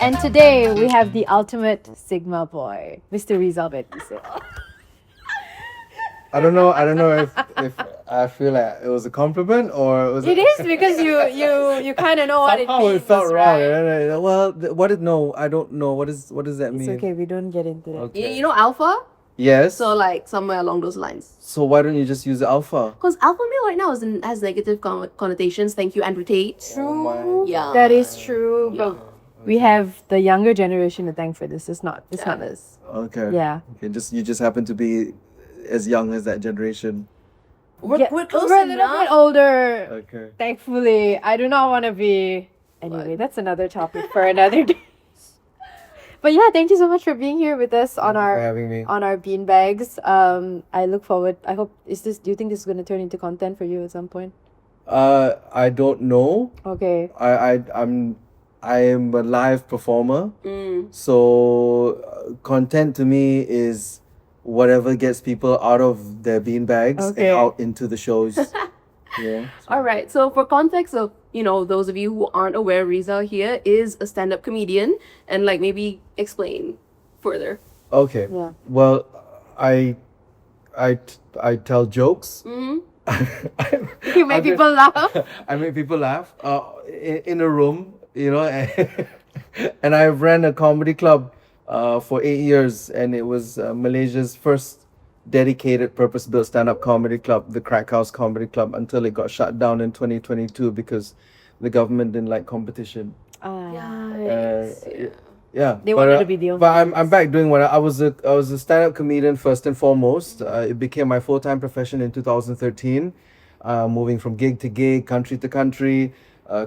And today we have the ultimate Sigma boy, Mr. Rizal. I don't know if I feel like it was a compliment or was It is because you kind of know what it somehow means, it felt wrong. right? Well, what is no? I don't know. What does that It's mean? okay, we don't get into that. Okay. You know alpha? Yes. So like somewhere along those lines. So why don't you just use alpha? Because alpha male right now has negative connotations. Thank you, Andrew Tate. True. Yeah. That is true. But we have the younger generation to thank for this. It's not us. Okay. Yeah. Okay. You just happen to be as young as that generation. We're close we're a little bit enough. older. Okay. Thankfully. I do not want to be. Anyway, that's another topic for another day. But yeah, thank you so much for being here with us on for our having me. beanbags. I look forward. I hope do you think this is gonna turn into content for you at some point? I don't know. Okay. I am a live performer. So content to me is whatever gets people out of their beanbags Okay. and out into the shows. Yeah. All right. So for context of, those of you who aren't aware, Rizal here is a stand-up comedian, and like maybe explain further. Okay. Yeah. Well, I tell jokes. You make people laugh. I make people laugh. In a room, and I ran a comedy club for 8 years, and it was Malaysia's first dedicated purpose-built stand-up comedy club, the Crack House Comedy Club, until it got shut down in 2022 because the government didn't like competition. Yeah, They wanted to be the only But I'm back doing what I was a stand-up comedian first and foremost. It became my full-time profession in 2013, moving from gig to gig, country to country.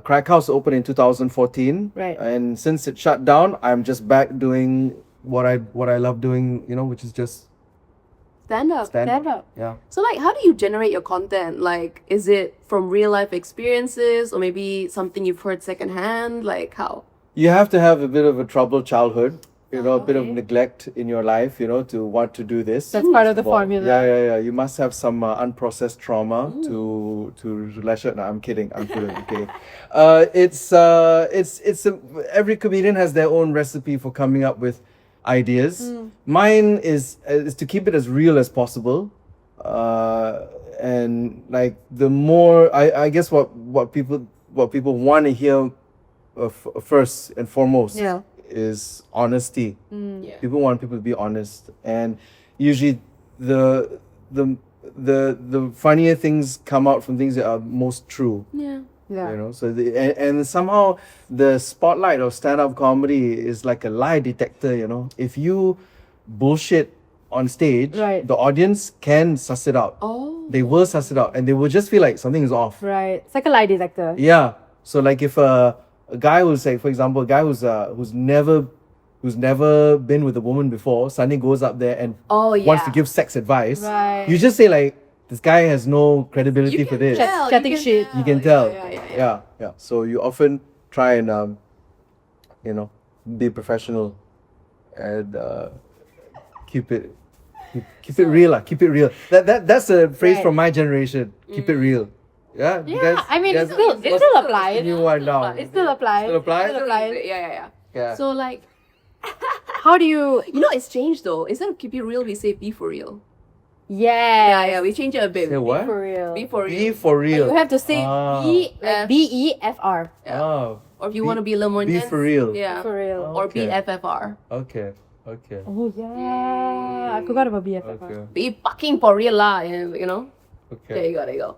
Crack House opened in 2014, Right. And since it shut down, I'm just back doing what I love doing, which is just Stand-up. Stand up. Yeah. So like, how do you generate your content? Like, is it from real life experiences or maybe something you've heard secondhand? Like how? You have to have a bit of a troubled childhood, a bit of Okay. neglect in your life, to want to do this. That's part of the Well, formula. Yeah. You must have some unprocessed trauma to leisure. No, I'm kidding. Okay. Every comedian has their own recipe for coming up with ideas. Mine is to keep it as real as possible. And like the more I guess what people want to hear first and foremost Yeah. is honesty. Yeah. People want people to be honest, and usually the funnier things come out from things that are most true. Yeah. Yeah. So and somehow the spotlight of stand-up comedy is like a lie detector. If you bullshit on stage, Right. the audience can suss it out. Oh. They will suss it out, and they will just feel like something is off. Right. It's like a lie detector. Yeah. So like if a guy who's like, for example, a guy who's never been with a woman before suddenly goes up there and Oh, yeah. wants to give sex advice, Right. you just say like, this guy has no credibility You for can this. tell, Chatting shit. You can tell. Yeah. Yeah. So you often try and be professional and keep it real. Keep it real. That's a phrase Right. from my generation. Keep it real. Yeah. you Yeah, guys- I mean, you it guys- still what's applies. the new one now? It still applies. Still applies? Still applies. Yeah. Yeah. So like, How do you? it's changed though. Instead of keep it real, we say be for real. Yeah. Yeah, we change it a bit. Say what? For real. Be for real. Be for real. You have to say Ah. BEFR. Oh. Or if you want to be a little more Be intense, for real. Yeah. For real. Or Okay. BFFR. Okay. Oh yeah. I forgot about BFFR. Okay. Be fucking for real lah, and There Okay. you go.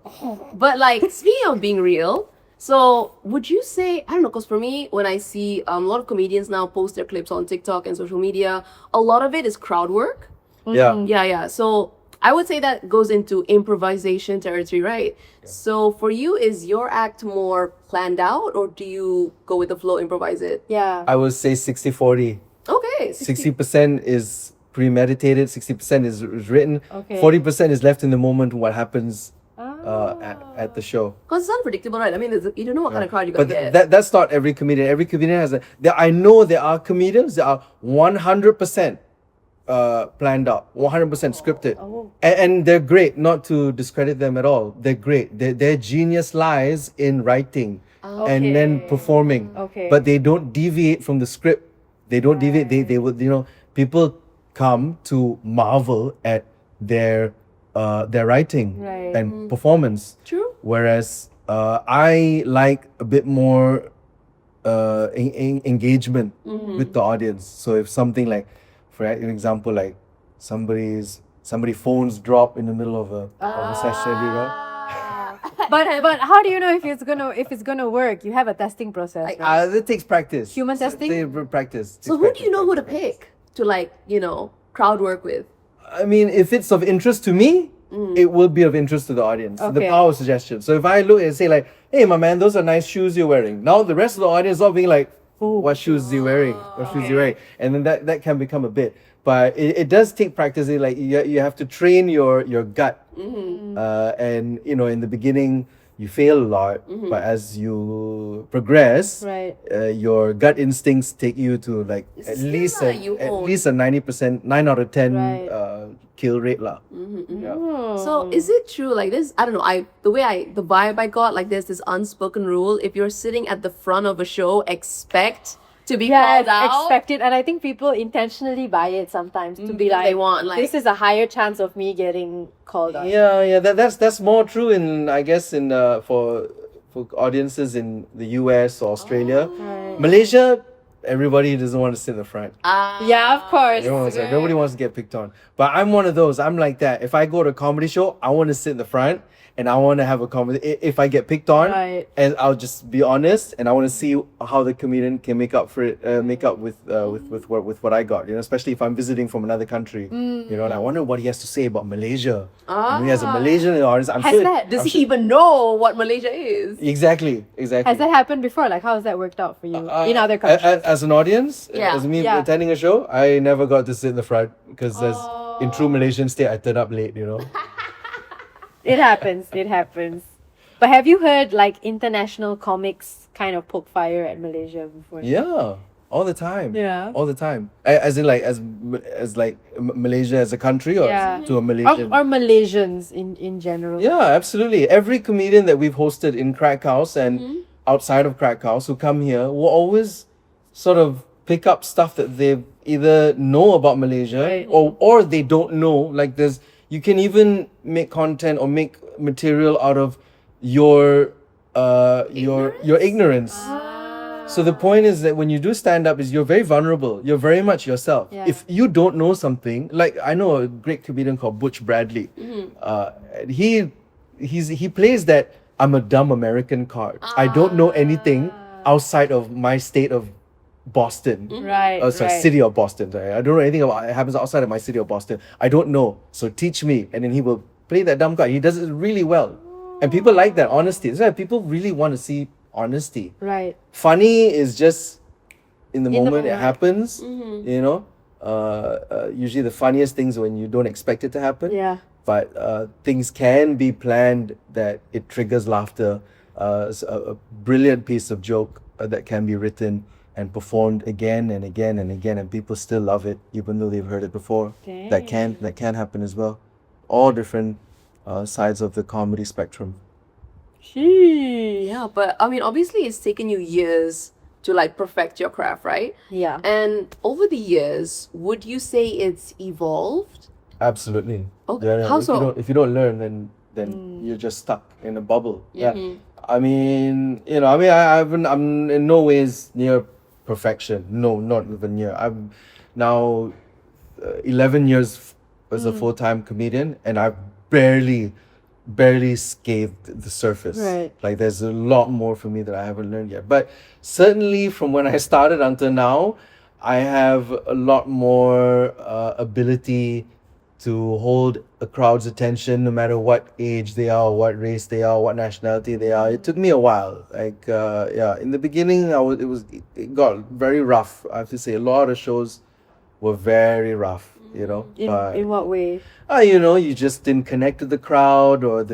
But like, speaking of being real, so would you say, I don't know, because for me, when I see a lot of comedians now post their clips on TikTok and social media, a lot of it is crowd work. Yeah. Yeah. So I would say that goes into improvisation territory, right? So for you, is your act more planned out or do you go with the flow, improvise it? Yeah. I would say 60-40. Okay. 60% is premeditated, 60% is written, Okay. 40% is left in the moment what happens at the show. Because it's unpredictable, right? I mean, you don't know what kind of crowd you But gonna get. that's not every comedian. Every comedian has I know there are comedians that are 100% planned out, 100% scripted. Oh. And they're great, not to discredit them at all. They're great. Their genius lies in writing and then Okay. performing. Okay. But they don't deviate from the script. They don't deviate. They would, people come to marvel at their writing Right. and performance. True. Whereas I like a bit more engagement with the audience. So if something like, for example, like somebody phones drop in the middle of a session, But how do you know if it's gonna work? You have a testing process, right? It takes practice. Human testing? Practice. So who do you know who to pick to crowd work with? I mean, if it's of interest to me, it will be of interest to the audience. The Okay. power of suggestion. So if I look and say like, "Hey, my man, those are nice shoes you're wearing," now the rest of the audience all being like, "Oh, what shoes is he wearing? What shoes is he wearing?" And then that can become a bit. But it does take practice. Like you have to train your gut. And in the beginning you fail a lot, but as you progress, Right. your gut instincts take you to like It's at a skill least lah a, you at own. least a 90%, 9 out of 10 Right. kill rate lah. Yeah. Oh. So is it true like this? I don't know. The vibe I got, like there's this unspoken rule: if you're sitting at the front of a show, expect to be Yes, called out. expected, and I think people intentionally buy it sometimes to be because like, they want, like- this is a higher chance of me getting called out. Yeah. That's more true in, I guess, in for audiences in the US or Australia. Right. Malaysia, everybody doesn't want to sit in the front. Yeah, of course. Nobody wants to get picked on. But I'm one of those. I'm like that. If I go to a comedy show, I want to sit in the front and I want to have a comedy. If I get picked on, Right. and I'll just be honest, and I want to see how the comedian can make up for it, make up with what I got. Especially if I'm visiting from another country. And I wonder what he has to say about Malaysia. He has a Malaysian audience. I'm Has sure. that- Does he even know what Malaysia is? Exactly. Has that happened before? Like, how has that worked out for you in other a- countries? As an audience, Yeah. as me Yeah. attending a show, I never got to sit in the front because as in true Malaysian state, I turn up late. It happens. It happens. But have you heard like international comics kind of poke fire at Malaysia before? Yeah, all the time. Yeah. all the time. As in like as like Malaysia as a country, or Yeah. to a Malaysian. Or Malaysians in general. Yeah, absolutely. Every comedian that we've hosted in Crack House and outside of Crack House who come here will always sort of pick up stuff that they either know about Malaysia, Right. or they don't know. Like you can even make content or make material out of your ignorance. So the point is that when you do stand up, is you're very vulnerable. You're very much yourself. Yeah. If you don't know something, like I know a great comedian called Butch Bradley. He plays that I'm a dumb American card. I don't know anything outside of my state of Boston. Right. Sorry, right. city of Boston. Sorry. I don't know anything about it happens outside of my city of Boston. I don't know. So teach me. And then he will play that dumb card. He does it really well. And people like that honesty. That's why people really want to see honesty. Right. Funny is just in the In the moment it moment. happens. Usually the funniest things when you don't expect it to happen. Yeah. But things can be planned that it triggers laughter. A brilliant piece of joke that can be written and performed again and again and again, and people still love it even though they've heard it before. That can happen as well. All different sides of the comedy spectrum. Sheesh. Yeah, but I mean, obviously, it's taken you years to like perfect your craft, right? Yeah. And over the years, would you say it's evolved? Absolutely. Okay, how so? If you don't learn, then you're just stuck in a bubble. Yeah. Mhm. I mean, I'm in no ways near perfection. No, not even near. I'm now 11 years as a full-time comedian, and I've barely scathed the surface. Right. Like there's a lot more for me that I haven't learned yet. But certainly from when I started until now, I have a lot more ability to hold a crowd's attention no matter what age they are, what race they are, what nationality they are. It took me a while. Like in the beginning it got very rough. I have to say a lot of shows were very rough, In what way? You just didn't connect with the crowd, or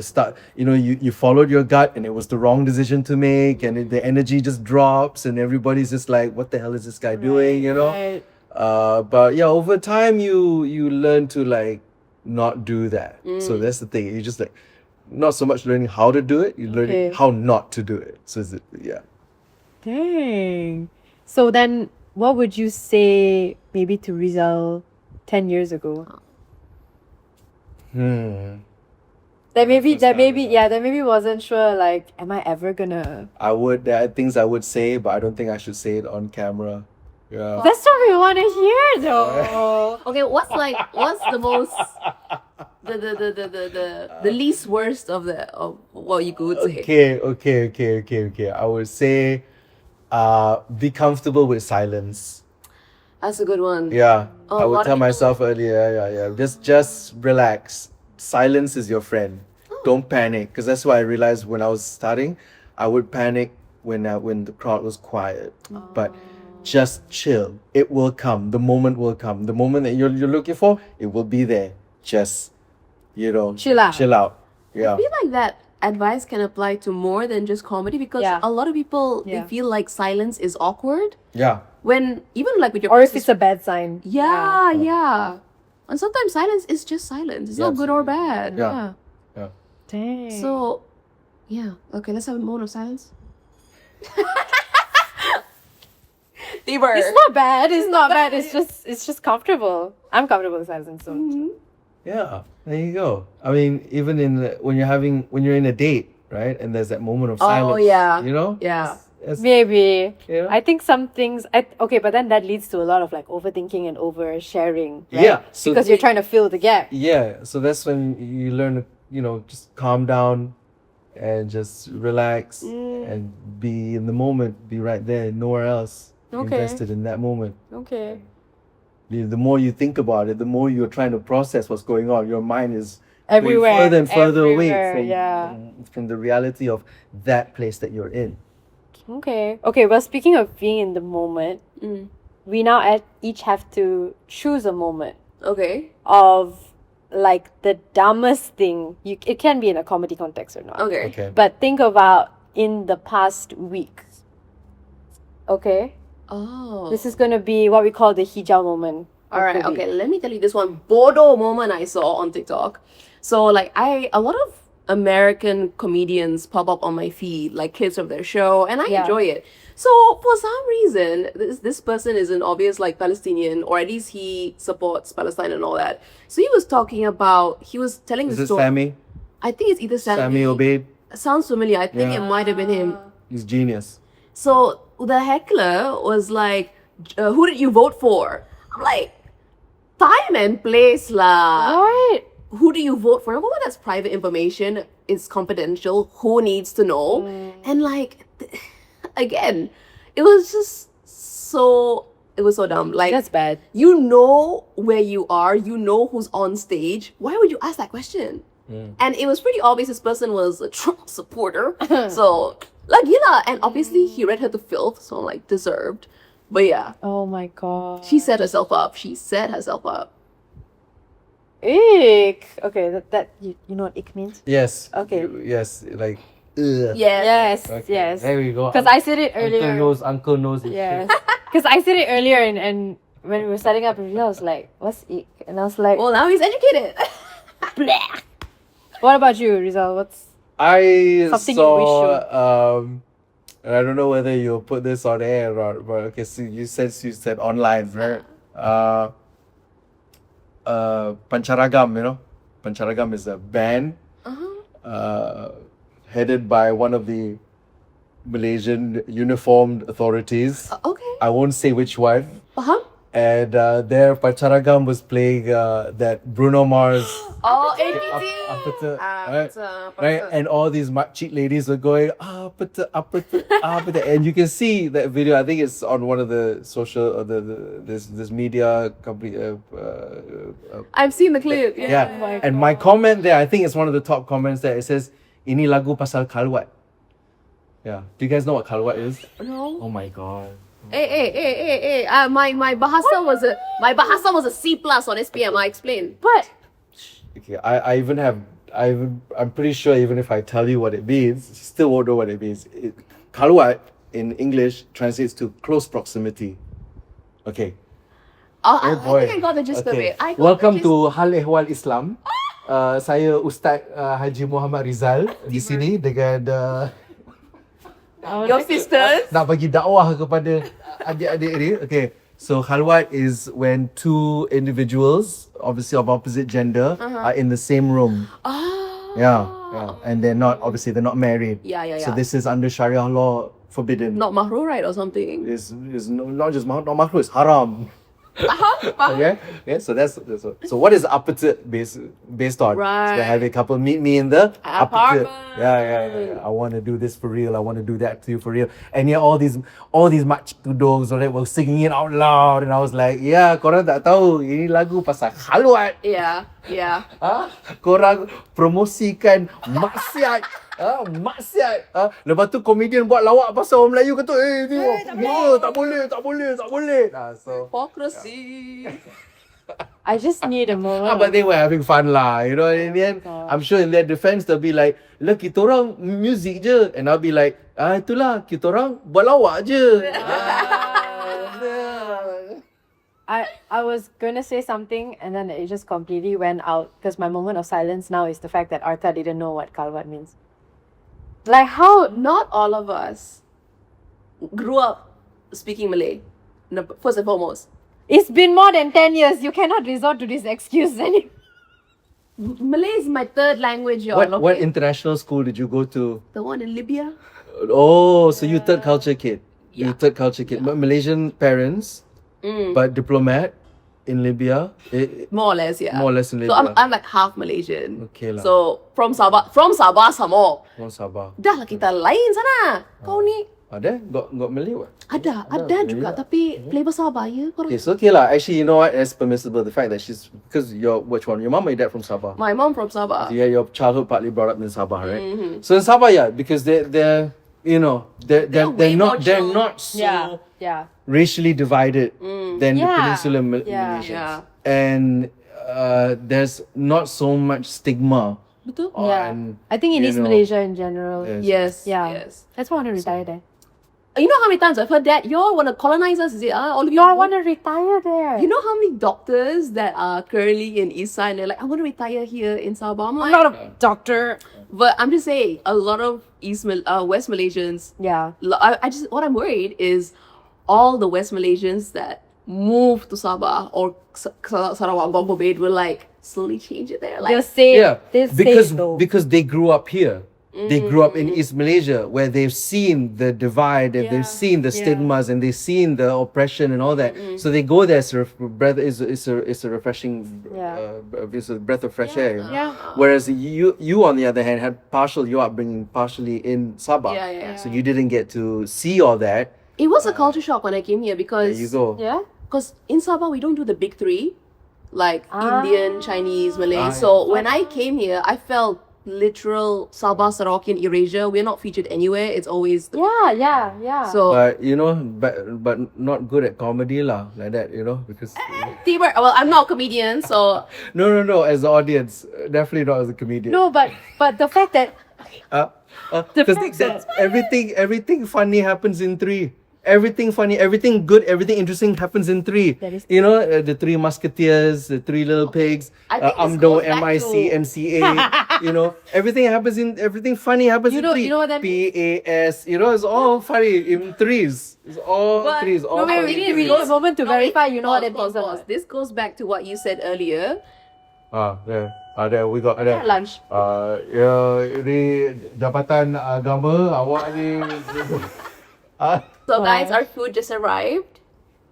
you followed your gut and it was the wrong decision to make, and the energy just drops and everybody's just like, what the hell is this guy doing, Right. But yeah, over time you learn to like not do that. So Mm. that's the thing. You just like not so much learning how to do it, you're learning Okay. how not to do it. So is it yeah. Dang. So then, what would you say maybe to Rizal 10 years ago? That maybe, First time Rizal. that maybe wasn't sure, like, am I ever gonna. There are things I would say, but I don't think I should say it on camera. Yeah. That's what we want to hear, though. Okay, what's the most the least worst of what you could say? Okay. I would say be comfortable with silence. That's a good one. Yeah. Oh, I a would lot tell of people- myself earlier, yeah. Just relax. Silence is your friend. Don't panic. Because that's what I realized when I was starting. I would panic when the crowd was quiet. But just chill. It will come. The moment will come. The moment that you're looking for, it will be there. Just, Chill out. Chill out. I Yeah. feel like that advice can apply to more than just comedy because Yeah. a lot of people they Yeah. feel like silence is awkward Yeah. when even like with your Or if closest- it's a bad sign. yeah. And sometimes silence is just silence. It's Yeah, not good or bad. Yeah. Dang. So, yeah. Okay, let's have a moment of silence. Tiber. It's not bad. It's not bad. It's just comfortable. I'm comfortable with silence. So. Yeah. There you go. I mean, even when you're in a date, right? And there's that moment of Oh, silence. yeah. You know? Yeah. Maybe. You know? I think some things. Okay, but then that leads to a lot of like overthinking and oversharing. Right? Yeah, so because you're trying to fill the gap. Yeah, so that's when you learn to, just calm down and just relax and be in the moment, be right there, nowhere else. Okay. Invested in that moment. Okay. The more you think about it, the more you're trying to process what's going on. Your mind is Everywhere. going further and further everywhere, away yeah. from the reality of that place that you're in. Okay. Okay. Well, speaking of being in the moment, Mm. we now each have to choose a moment Okay. of like the dumbest thing. It can be in a comedy context or not. Okay. Okay. But think about in the past week. Okay. Oh. This is gonna be what we call the hijau moment. of All right, the week. okay, let me tell you this one Bodo moment I saw on TikTok. So like a lot of American comedians pop up on my feed, like clips of their show, and I Yeah. enjoy it. So for some reason, this person is an obvious like Palestinian, or at least he supports Palestine and all that. So he was telling Is the it story. Sammy? I think it's either Sammy Obeid? Sounds familiar. I think Yeah. it might have been him. He's genius. So the heckler was like, "Who did you vote for?" I'm like, "Time and place lah. What? Who do you vote for? Well, that's private information. It's confidential. Who needs to know?" And like, again, it was so dumb. Like, That's bad. you know where you are. You know who's on stage. Why would you ask that question? And it was pretty obvious this person was a Trump supporter. So, like, yeah. And obviously, he read her to filth. So, like, deserved. But yeah, Oh my god. she set herself up. She set herself up. Ick. Okay, that you know what ick means? Yes. Okay. Yes, like, ugh. Yeah. Yes. Okay, Yes. There we go. Because I said it earlier. Uncle knows. Yes. Because I said it earlier, and when we were setting up a reel, I was like, "What's ick?" And I was like, Well, now he's educated. "Bleh." What about you, Rizal? What's I Something you wish saw and I don't know whether you'll put this on air or not, but okay, so you said online, right? Pancharagam, Pancharagam is a band headed by one of the Malaysian uniformed authorities. Okay. I won't say which one. Uh-huh. And there Pancharagam was playing that Bruno Mars Oh, Apata, right? And all these cheat ladies were going apata, and you can see that video. I think it's on one of the social this media company. I've seen the clip. Yeah. Oh my And my comment there, I think it's one of the top comments there. It says, "Ini lagu pasal kalwat." Yeah. Do you guys know what kalwat is? No. Oh my god. Hey. My bahasa was a C plus on SPM. I explained. but Okay, I'm pretty sure even if I tell you what it means, you still won't know what it means. Kaluat in English translates to close proximity. Okay. I boy. think I got the gist of it. I got Welcome the gist. to Hal Ehwal Islam. Saya Ustaz Haji Muhammad Rizal di sini dengan Your sisters. nak bagi dakwah kepada adik-adik ni. Okay. So khalwat is when two individuals, obviously of opposite gender, are in the same room. Oh. Yeah. And they're not not married. Yeah. So this is under Sharia law forbidden. Not mahro, right, or something. Is not just not makruh, it's haram. Okay. So so what is opposite based on? Right. So have a couple meet me in the opposite. Apartment. Yeah. I want to do this for real. I want to do that to you for real. And yeah, all these makcik tudung were singing it out loud, and I was like, yeah, korang tak tahu ini lagu pasal khalwat. Yeah. Korang promosikan maksiat. Maksiat. Lepas tu komedian buat lawak pasal orang Melayu kata, tak boleh. So Hypocrisy. I just need a moment. but they were having fun lah, you know. In the end, I'm sure in their defense they'll be like, "Look, kita orang music je," and I'll be like, itulah kita orang buat lawak je. I was gonna say something and then it just completely went out because my moment of silence now is the fact that Artha didn't know what Kalwat means. Like how Not all of us grew up speaking Malay. No, first and foremost. it's been more than 10 years. You cannot resort to this excuse anymore. Malay is my third language, y'all. What okay? international school did you go to? The one in Libya? Oh, so you third culture kid. You Yeah. third culture kid. But Malaysian parents, but diplomat in Libya. More or less, yeah. More or less in So Libya. I'm like half Malaysian. Okay lah. So from Sabah some more. From Sabah. Dah lah kita lain sana. Kau ni Ada? Got Malay what? ada Malay juga lah. tapi flavor Sabah ya. Korang. Okay, so okay lah. Actually, you know what? It's permissible. The fact that she's because which one? Your mom or your dad from Sabah? My mom from Sabah. Yeah, your childhood partly brought up in Sabah, right? So in Sabah, yeah, because they're you know they're way more not chill. so Yeah. racially divided than the Yeah. Peninsular Yeah. Malaysians, Yeah. and there's not so much stigma Betul? Yeah. on. I think in you East know, Malaysia in general. Yes. Yeah. Yes. That's why I want to retire there. You know how many times I've heard that? Y'all want to colonize us, is it? All of you. No, I want to retire there. You know how many doctors that are currently in East Side, they're like, I want to retire here in Sabah. I'm I'm like, not a doctor. but I'm just saying, a lot of West Malaysians, Yeah. what I'm worried is all the West Malaysians that move to Sabah or Sarawak, Gompo Bay will like slowly change it there. Like, They'll say, Yeah, they'll say it though. because they grew up here. They grew up in East Malaysia where they've seen the divide and they've seen the stigmas and they've seen the oppression and all that. So they go there. So breath is a refreshing, it's a breath of fresh air. You know? Yeah. Whereas you on the other hand had your upbringing partially in Sabah. Yeah. So you didn't get to see all that. it was a culture shock when I came here There because you go. Yeah. Because in Sabah, we don't do the big three, like Indian, Chinese, Malay. Ah, So when I came here, I felt literal Sabah Sarawakian erasure. We're not featured anywhere. It's always Yeah. so. But you know, but not good at comedy lah, like that. You know, because Tiber, well, I'm not a comedian, so no. As the audience, definitely not as a comedian. No, but the fact that Because fact everything funny happens in three. Everything funny, everything good, everything interesting happens in three. That is You know, the three musketeers, the three little pigs, I think this Amdo, goes back MIC, to- MCA. You know, everything funny happens in three. You know what that PAS. You know, it's all funny in threes. It's all But- threes. All No, wait, funny we in need threes. a moment to verify. You know what it pause, means or pause. not. This goes back to what you said earlier. There we got there. Lunch. Ya, ini Jabatan Agama awak ni. So guys, our food just arrived.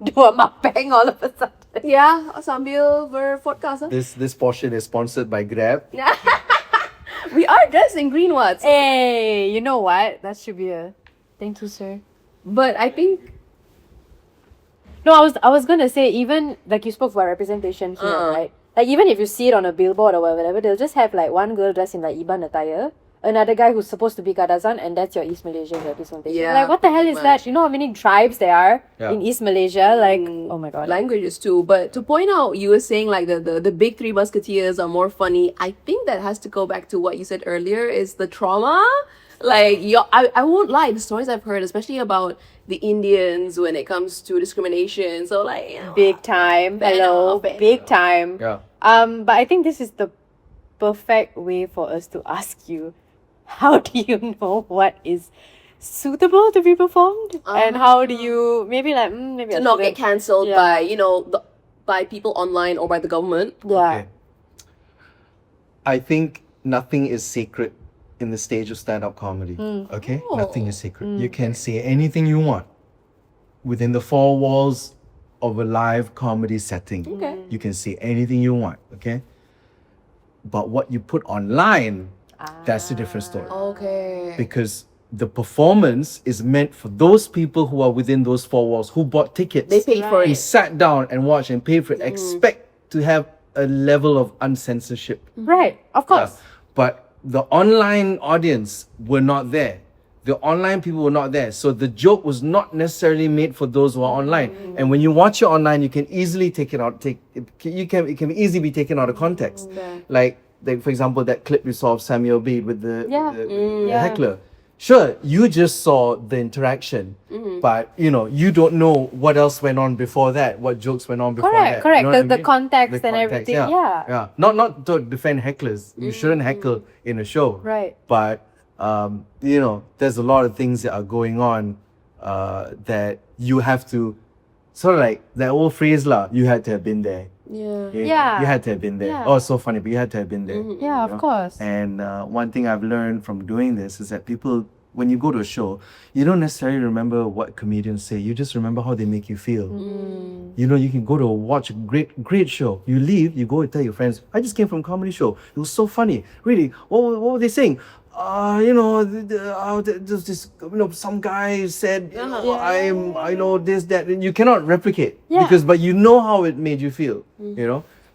Do a mukbang all of a sudden. Yeah, sambil berpodcast. This portion is sponsored by Grab. We are dressed in green ones. Hey, you know what? That should be a thank you, sir. But I think No, I was gonna say even like you spoke about representation here, right? Like even if you see it on a billboard or whatever, they'll just have like one girl dressed in like Iban attire, another guy who's supposed to be Kadazan, and that's your East Malaysian representation. Yeah, Like what the hell is pretty that? You know how many tribes there are Yeah. in East Malaysia? Like oh my god. languages too. But to point out, you were saying like the big three musketeers are more funny. I think that has to go back to what you said earlier is the trauma Like, I won't lie, the stories I've heard, especially about the Indians when it comes to discrimination. So, like, you know, Big time. Hello. Big time. Yeah. But I think this is the perfect way for us to ask you, how do you know what is suitable to be performed? And how do you maybe maybe to I not get shouldn't- cancelled Yeah. by, you know, by people online or by the government. Yeah. Okay. I think nothing is sacred in the stage of stand-up comedy. Okay? Oh. Nothing is sacred. You can say anything you want within the four walls of a live comedy setting. Okay. You can say anything you want, okay? But what you put online, that's a different story. Okay. Because the performance is meant for those people who are within those four walls, who bought tickets. They paid for Who it. sat down and watched and paid for it. Expect to have a level of uncensorship. Right. Of course. But the online audience were not there. The online people were not there. So the joke was not necessarily made for those who are online. And when you watch it online, you can easily take it out. It can easily be taken out of context. Like for example, that clip you saw of Samuel Bede with the heckler. Sure, you just saw the interaction, but you don't know what else went on before that, what jokes went on before that. Correct. You know what I The mean? context The and context, everything. yeah. Yeah. Not to defend hecklers. You shouldn't heckle in a show. Right. But there's a lot of things that are going on that you have to sort of like that old phrase lah. You had to have been there. Yeah. Yeah. You had to have been there. Yeah. Oh, it's so funny, but you had to have been there. Yeah, of course. And one thing I've learned from doing this is that people, when you go to a show, you don't necessarily remember what comedians say. You just remember how they make you feel. You can go to watch a great show. You leave, you go and tell your friends, I just came from a comedy show. It was so funny. Really, what were they saying? There's this, some guy said, I know this, that. And you cannot replicate but you know how it made you feel,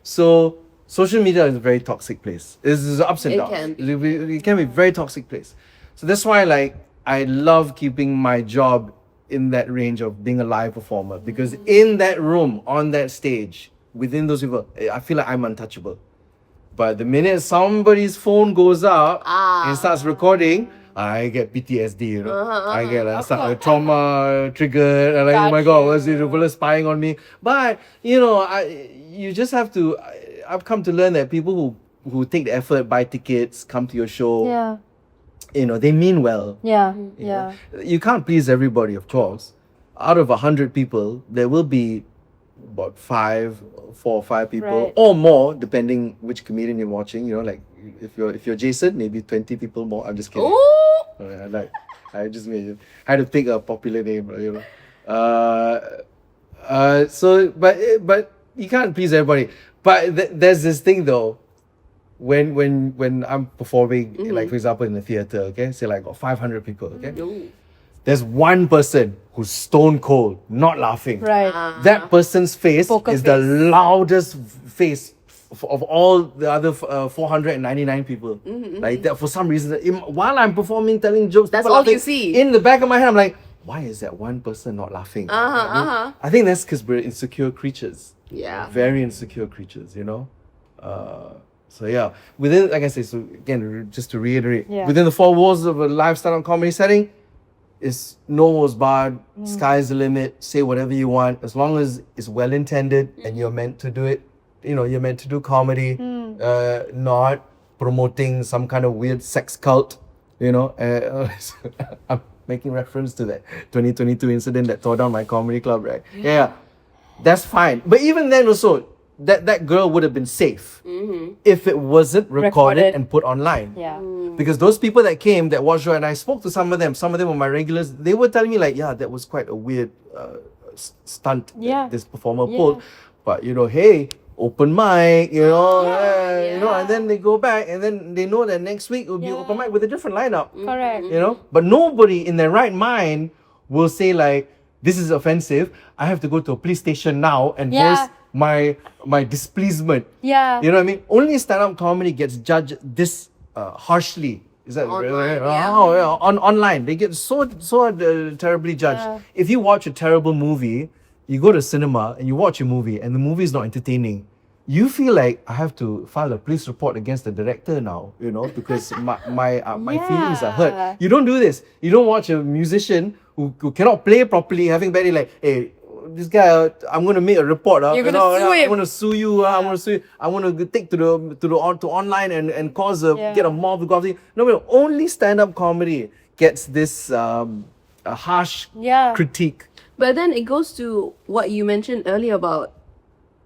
So social media is a very toxic place. It's ups and It downs. can be. It can be a very toxic place. So that's why, I love keeping my job in that range of being a live performer, because in that room, on that stage, within those people, I feel like I'm untouchable. But the minute somebody's phone goes up and starts recording, I get PTSD, I get trauma triggered, and oh my God, was it people spying on me? But you just have to. I've come to learn that people who take the effort, buy tickets, come to your show, they mean well. You can't please everybody, of course. Out of 100 people, there will be about 4 or 5 people, or more, depending which comedian you're watching. Like if you're Jason, maybe 20 people more. I'm just kidding. I just made it. I had to pick a popular name, but you can't please everybody. But there's this thing though. When I'm performing, like for example in the theater, okay, say like got 500 people, okay. There's one person who's stone cold, not laughing. Right. That person's face Poker is the face. loudest face of all the other 499 people. Like that, for some reason, while I'm performing, telling jokes, That's people all you laughing, see. In the back of my head, I'm like, why is that one person not laughing? I think that's because we're insecure creatures. Yeah. Very insecure creatures, So yeah, within, like I say, so again, just to reiterate, within the 4 walls of a live stand-up comedy setting, is no holds barred, sky's the limit, say whatever you want, as long as it's well intended and you're meant to do it. You're meant to do comedy, not promoting some kind of weird sex cult. I'm making reference to that 2022 incident that tore down my comedy club, right? Yeah, that's fine. But even then also, that girl would have been safe if it wasn't recorded and put online. Yeah. Because those people that came, that watched her, and I spoke to some of them were my regulars, they were telling me like, that was quite a weird stunt that this performer pulled. But hey, open mic, and then they go back and then they know that next week will be open mic with a different lineup. Correct. But nobody in their right mind will say like, this is offensive, I have to go to a police station now and voice my displeasement. Yeah. You know what I mean? Only stand-up comedy gets judged this harshly. Is that Online, online? They get so terribly judged. If you watch a terrible movie, you go to cinema and you watch a movie and the movie is not entertaining, you feel like I have to file a police report against the director now, because my feelings are hurt. Yeah. You don't do this. You don't watch a musician who cannot play properly having badly like, hey, this guy, I'm gonna make a report. You're gonna sue him. I'm gonna sue you. I'm gonna sue you. I want to take to online and cause get a mob to go after you. No, only stand-up comedy gets this a harsh critique. But then it goes to what you mentioned earlier about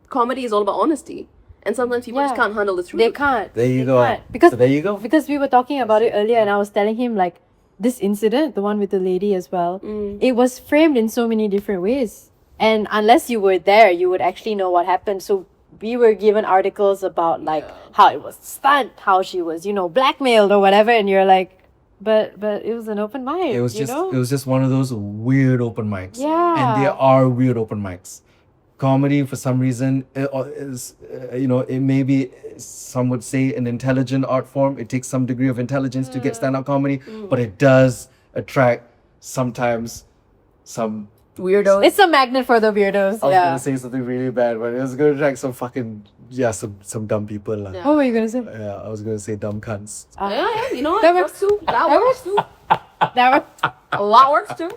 comedy is all about honesty. And sometimes people just can't handle the truth. They can't. There you They go. can't. Because, So there you go. Because we were talking about it earlier and I was telling him like this incident, the one with the lady as well, it was framed in so many different ways. And unless you were there, you would actually know what happened. So we were given articles about like how it was stunt, how she was, blackmailed or whatever, and you're like, but it was an open mic. It was just one of those weird open mics. Yeah. And there are weird open mics. Comedy, for some reason, is it may be, some would say, an intelligent art form. It takes some degree of intelligence to get stand-up comedy, but it does attract sometimes some Weirdos. It's a magnet for the weirdos. I was gonna say something really bad, but it was gonna attract some fucking some dumb people. Yeah. What were you gonna say? Yeah, I was gonna say dumb cunts. Yeah, you know what? That That works. works too. That works too. That was, That works too.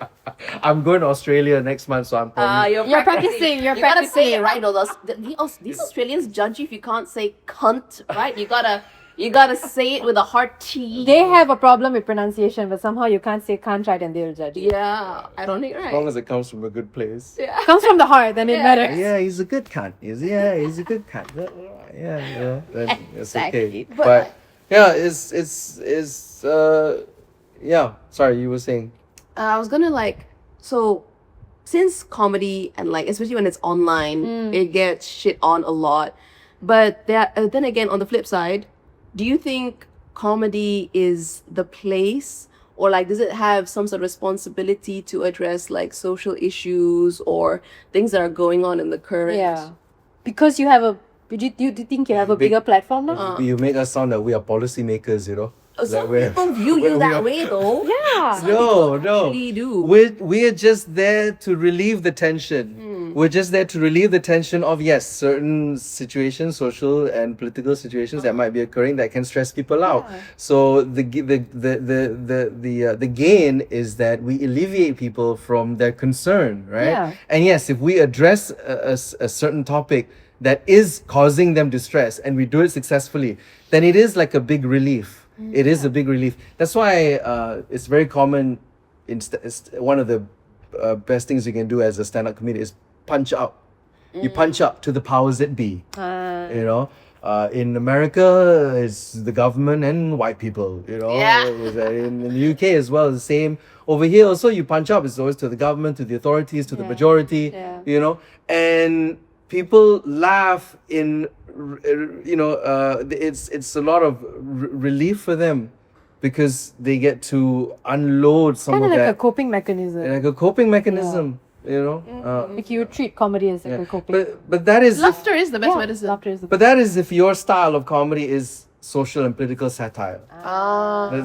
I'm going to Australia next month, so I'm probably You're practicing, you're You gotta say it practicing. right. No, these Australians judge you if you can't say cunt, right? You gotta say it with a hard T. They have a problem with pronunciation, but somehow you can't say can't right and they'll judge you. Yeah, I don't think as long right. as it comes from a good place. Yeah. Comes from the heart, then it matters. Yeah, he's a good cunt. He's a good cunt. Yeah, then it's okay. Exactly. But yeah, it's yeah. Sorry, you were saying. I was gonna so since comedy and especially when it's online, it gets shit on a lot. But then again, on the flip side, do you think comedy is the place, or does it have some sort of responsibility to address social issues or things that are going on in the current? Yeah. Because you have do you think you have a bigger platform now? You make us sound like we are policymakers, Some we're- people view you that way though. Yeah. No, actually do. We're just there to relieve the tension. We're just there to relieve the tension of certain situations, social and political situations that might be occurring that can stress people out. So the gain is that we alleviate people from their concern, right? Yeah. And yes, if we address a certain topic that is causing them distress and we do it successfully, then it is like a big relief. It is a big relief. That's why it's very common. One of the best things you can do as a stand-up comedian is punch up. You punch up to the powers that be. In America, it's the government and white people. Yeah. In the UK as well, the same. Over here also, you punch up. It's always to the government, to the authorities, to the majority. Yeah. And people laugh in. It's a lot of relief for them because they get to unload some Kind of of like that, a coping mechanism. like a coping mechanism. Like you treat comedy as like a coping. But that is Laughter is the best Yeah, medicine. laughter is the but that is if your style of comedy is social and political satire.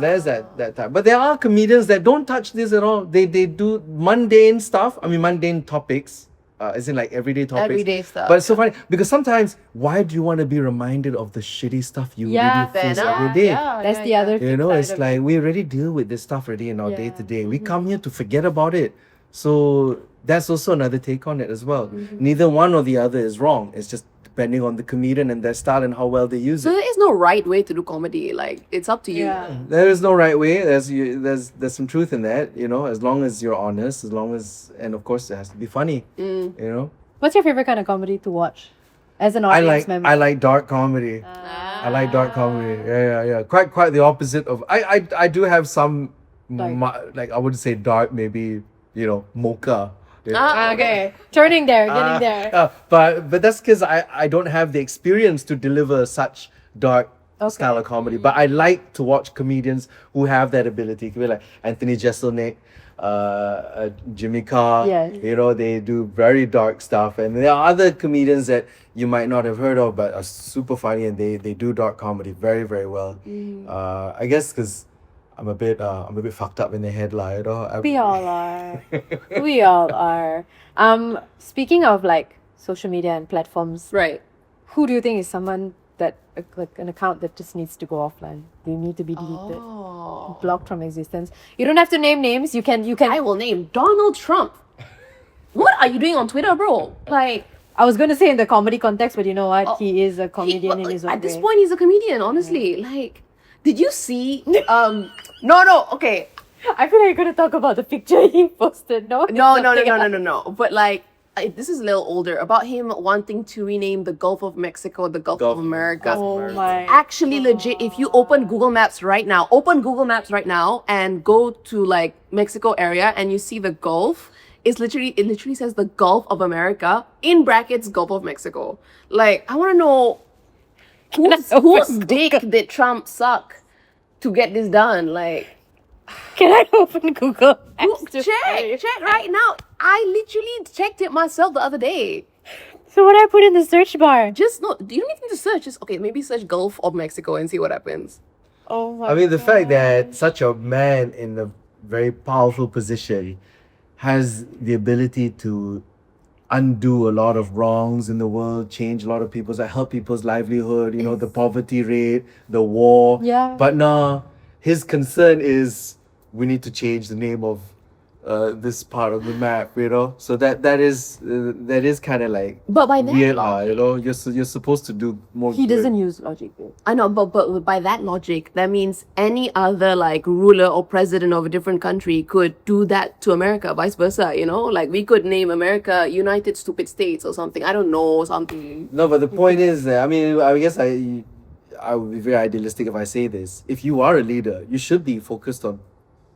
There's that type. But there are comedians that don't touch this at all. They do mundane stuff. I mean mundane topics. As in everyday topics. Everyday stuff, But it's so funny because sometimes why do you want to be reminded of the shitty stuff you Yeah, really face fair every enough. day? That's the other You know, side it's of like it. we already deal with this stuff already in our Yeah. day to day. We come here to forget about it. So that's also another take on it as well. Neither one or the other is wrong. It's just depending on the comedian and their style and how well they use So it. there is no right way to do comedy. It's up to you. Yeah. There is no right way. There's some truth in that. As long as you're honest, and of course it has to be funny. What's your favorite kind of comedy to watch? As an I audience member. like dark comedy. I like dark comedy. Yeah. Quite the opposite of I do have some Dark. I wouldn't say dark, maybe mocha. Okay. Getting there. But that's because I don't have the experience to deliver such dark style of comedy. But I like to watch comedians who have that ability. Could be like Anthony Jeselnik, Jimmy Carr. Yeah. They do very dark stuff, and there are other comedians that you might not have heard of, but are super funny, and they do dark comedy very, very well. I guess because I'm a bit fucked up in the head, We all are. We all are. Speaking of social media and platforms, Right. Who do you think is someone that like an account that just needs to go offline? They need to be deleted, blocked from existence. You don't have to name names. You can. I will name Donald Trump. What are you doing on Twitter, bro? Like, I was going to say in the comedy context, but you know what? He is a comedian in his own at this way. point, he's a comedian. Honestly, like, did you see? No. Okay, I feel like you're going to talk about the picture he posted. No. no. But like, this is a little older. About him wanting to rename the Gulf of Mexico the Gulf of America. Oh my. Actually, legit, if you open Google Maps right now, and go to like Mexico area and you see the Gulf, it literally says the Gulf of America in brackets Gulf of Mexico. Like, I want to know whose dick did Trump suck to get this done? Like, Can I open Google Maps to find- check right now. I literally checked it myself the other day. So what do I put in the search bar? Just no, you don't need to search. Just okay, maybe search Gulf of Mexico and see what happens. Oh my. I mean, the fact that such a man in a very powerful position has the ability to undo a lot of wrongs in the world, change a lot of help people's livelihood, you know, the poverty rate, the war. Yeah. But no, his concern is we need to change the name of this part of the map, you know. So that is kind of like But by that weird, logic, you know. You're supposed to do more. He good. doesn't use logic. Babe. I know, but by that logic, that means any other like ruler or president of a different country could do that to America, vice versa. You know, like we could name America United Stupid States or something. I don't know, something. No, but the point is that I mean, I guess I would be very idealistic if I say this. If you are a leader, you should be focused on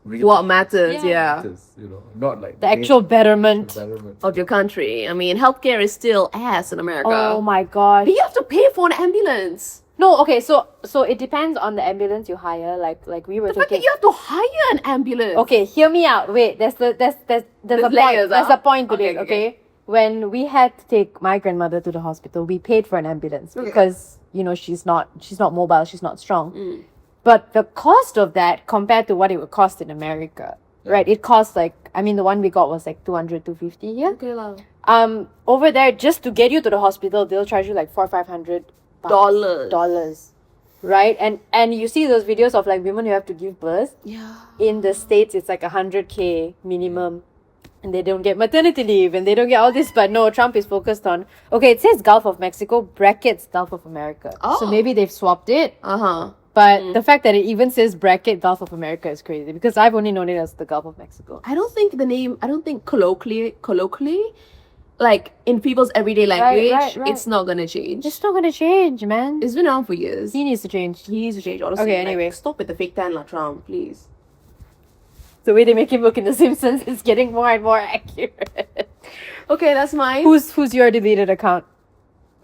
real What matters, yeah. matters, you know, not like The actual betterment. Of your country. I mean, healthcare is still ass in America. Oh my god. But you have to pay for an ambulance. No, okay, so it depends on the ambulance you hire. Like we were The fact that talking. you have to hire an ambulance. Okay, hear me out. Wait, there's a point. layers, There's huh? a point to Okay, this. okay. Okay, when we had to take my grandmother to the hospital, we paid for an ambulance because you know she's not mobile, she's not strong. But the cost of that compared to what it would cost in America, right? It costs like I mean the one we got was like 200, 250 here. Okay, lah. Over there just to get you to the hospital, they'll charge you like $400-500 dollars, right? And you see those videos of like women who have to give birth. Yeah. In the States, it's like $100K minimum. And they don't get maternity leave and they don't get all this. But no, Trump is focused on, okay, it says Gulf of Mexico, brackets Gulf of America. So Oh. maybe they've swapped it. Uh-huh. But the fact that it even says bracket Gulf of America is crazy because I've only known it as the Gulf of Mexico. I don't think colloquially, like in people's everyday language, right. it's not gonna change. It's not gonna change, man. It's been around for years. He needs to change. He needs to change, honestly. Okay, Like, anyway. stop with the fake tan, lah, Trump, please. The way they make him look in The Simpsons is getting more and more accurate. Okay, that's mine. Who's your deleted account?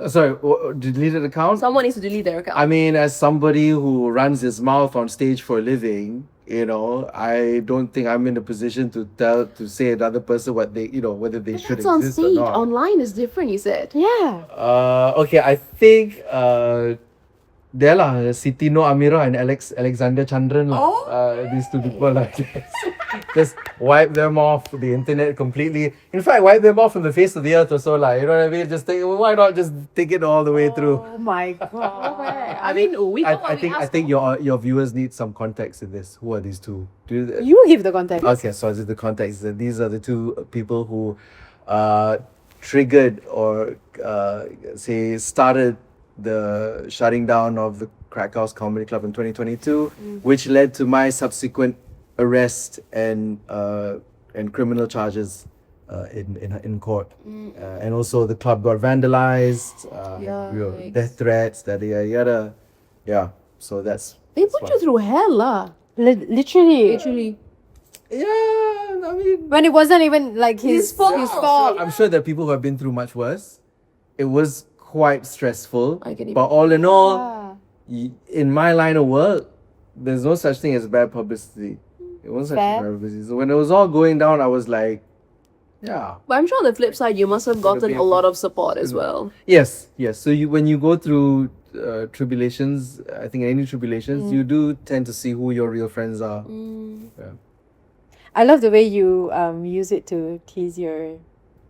Sorry, deleted account? Someone needs to delete their account. I mean, as somebody who runs his mouth on stage for a living, you know, I don't think I'm in a position to say another person what they, you know, whether they should That's on exist stage. or not. Online is different, you said. Yeah. Okay, I think there lah, Siti Noor Amira and Alexander Chandran lah. Oh. These two people like just wipe them off the internet completely. In fact, wipe them off from the face of the earth or so lah. You know what I mean? Just why not just take it all the way through? Oh my god. I mean, I think your viewers need some context in this. Who are these two? You give the context. Okay, so this is the context. These are the two people who triggered or say started the shutting down of the Crack House Comedy Club in 2022, which led to my subsequent arrest and criminal charges in court. And also the club got vandalized, Yikes. death threats, yada. Yeah, so that's They put you through hell, lah. Literally. yeah, I mean, When it wasn't even like his fault. I'm sure there are people who have been through much worse. It was quite stressful. I can But all in all, in my line of work, there's no such thing as bad publicity. It wasn't such Fair. bad publicity. So when it was all going down, I was like, yeah. But I'm sure on the flip side, you must have gotten a lot of support as well. Yes. So when you go through tribulations, I think any tribulations, you do tend to see who your real friends are. Yeah. I love the way you use it to tease your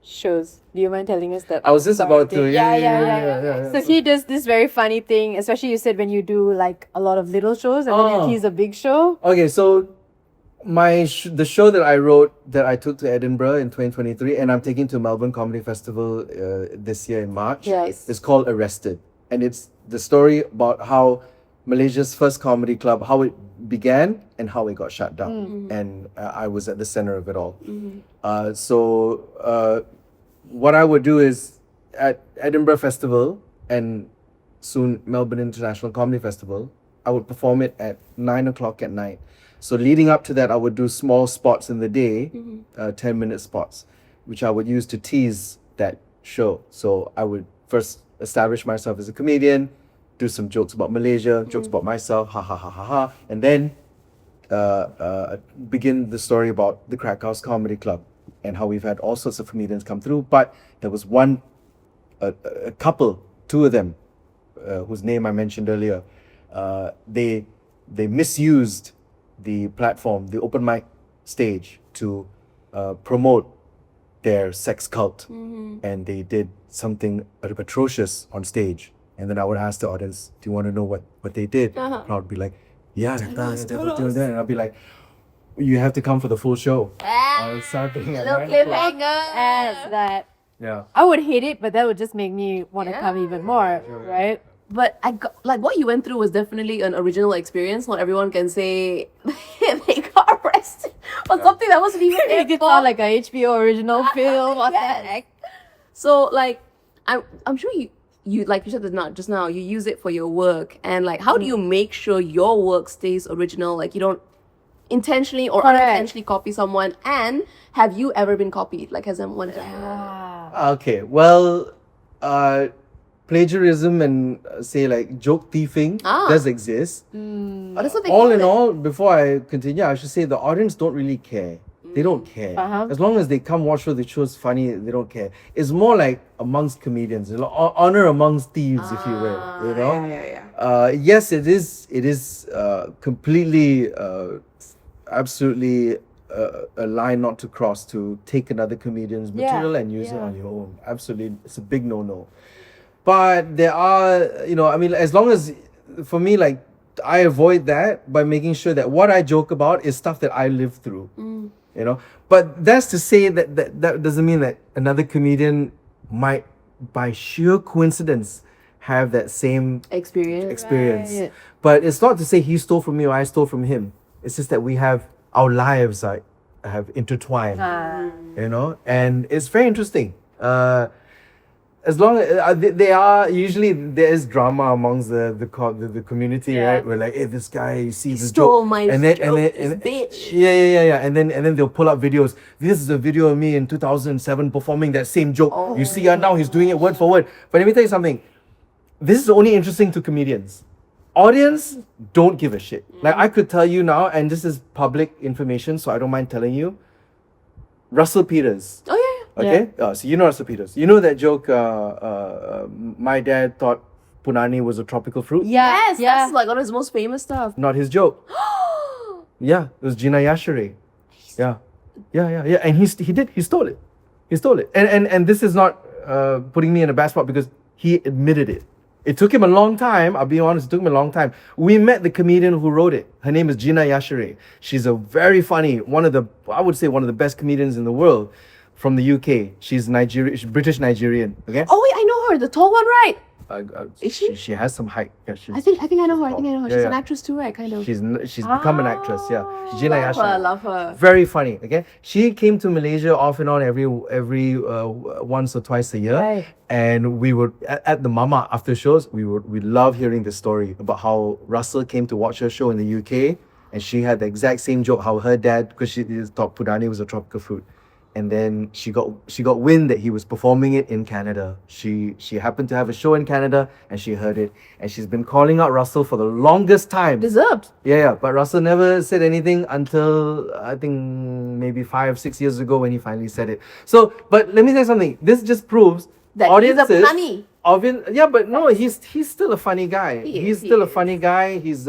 shows. Do you mind telling us that? I was just about to. Yeah. So he does this very funny thing, especially you said when you do like a lot of little shows and then you tease a big show. Okay, so the show that I wrote that I took to Edinburgh in 2023 and I'm taking to Melbourne Comedy Festival this year in March. Yes. It's called Arrested, and it's the story about how Malaysia's first comedy club, how it began and how it got shut down. And I was at the center of it all. So what I would do is at Edinburgh Festival and soon Melbourne International Comedy Festival, I would perform it at 9 o'clock at night. So leading up to that, I would do small spots in the day, 10-minute spots, which I would use to tease that show. So I would first establish myself as a comedian, do some jokes about Malaysia, jokes about myself, ha ha ha ha ha, and then begin the story about the Crack House Comedy Club and how we've had all sorts of comedians come through. But there was a couple, two of them, whose name I mentioned earlier. They misused the platform, the open mic stage, to promote their sex cult, and they did something atrocious on stage. And then I would ask the audience, "Do you want to know what they did?" And I would be like, "Yeah, and I'd be like, "You have to come for the full show." I was starting at 9 o'clock. As that. Yeah. I would hate it, but that would just make me want to come even more, right? But I got, like, what you went through was definitely an original experience. Not everyone can say they got arrested for something that wasn't even their Make it fault. sound like a HBO original film. What the heck? So like, I'm sure you like you said just now, you use it for your work, and like, how do you make sure your work stays original? Like, you don't intentionally or unintentionally copy someone. And have you ever been copied? Like, has someone done? Okay, well, plagiarism and say like joke thieving does exist. Oh, that's what they All call in it. all, before I continue, I should say the audience don't really care. They don't care. As long as they come watch show, the show's funny, they don't care. It's more like amongst comedians, you know, honor amongst thieves, if you will. You know? Yes, it is completely, absolutely a line not to cross to take another comedian's material and use it on your own. Absolutely, it's a big no-no. But there are, you know, I mean, as long as, for me, like, I avoid that by making sure that what I joke about is stuff that I lived through, you know. But that's to say that doesn't mean that another comedian might, by sheer coincidence, have that same experience. Right. But it's not to say he stole from me or I stole from him. It's just that we have, our lives have intertwined, you know, and it's very interesting. As long as they are, usually there is drama amongst the community, right? We're like, hey, this guy, you see this stole joke, my and then bitch. Yeah, and then they'll pull up videos. This is a video of me in 2007 performing that same joke. You see, now he's doing it word for word. But let me tell you something. This is only interesting to comedians. Audience don't give a shit. Like, I could tell you now, and this is public information, so I don't mind telling you. Russell Peters. Oh yeah. Okay, so you know Russell Peters. You know that joke, my dad thought punani was a tropical fruit? Yes, that's like one of his most famous stuff. Not his joke. Yeah, it was Gina Yashere. Yeah. And he stole it. He stole it. And this is not putting me in a bad spot because he admitted it. It took him a long time, I'll be honest, it took him a long time. We met the comedian who wrote it. Her name is Gina Yashere. She's a very funny, I would say one of the best comedians in the world. From the UK. She's Nigerian, she's British Nigerian. Okay. Oh wait, I know her, the tall one, right? Is she? She has some height. Yeah, I think I know her. She's an yeah. actress too, right? Kind of. She's become an actress. Yeah. Gina Love Yashere. her, love her. Very funny. Okay. She came to Malaysia off and on every once or twice a year. Right. And we would at the Mama after shows. We love hearing the story about how Russell came to watch her show in the UK, and she had the exact same joke. How her dad, because she thought punani was a tropical fruit. And then she got wind that he was performing it in Canada. She happened to have a show in Canada and she heard it. And she's been calling out Russell for the longest time. Deserved. Yeah. But Russell never said anything until I think maybe 5-6 years ago when he finally said it. So, but let me say something. This just proves That audiences. he's a punani. Yeah, but no, he's still a funny guy. He He's is. still a funny guy. He's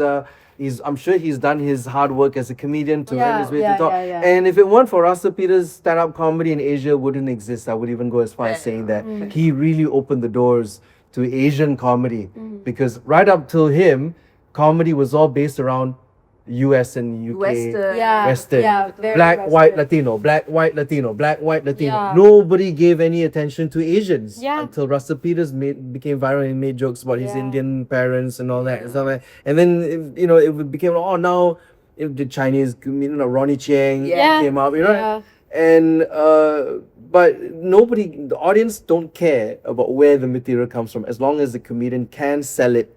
I'm sure he's done his hard work as a comedian to earn his way Yeah, to top. yeah, yeah. And if it weren't for Russell Peters, stand-up comedy in Asia wouldn't exist. I would even go as far as saying that he really opened the doors to Asian comedy, because right up till him, comedy was all based around US and UK. Western. Very Black, Western. white, Latino, black, white, Latino, black, white, Latino. Yeah. Nobody gave any attention to Asians Yeah. until Russell Peters became viral and made jokes about his Yeah. Indian parents and all that and stuff like. And then it became now the Chinese comedian, Ronnie Chiang came up, Yeah. and but the audience don't care about where the material comes from, as long as the comedian can sell it,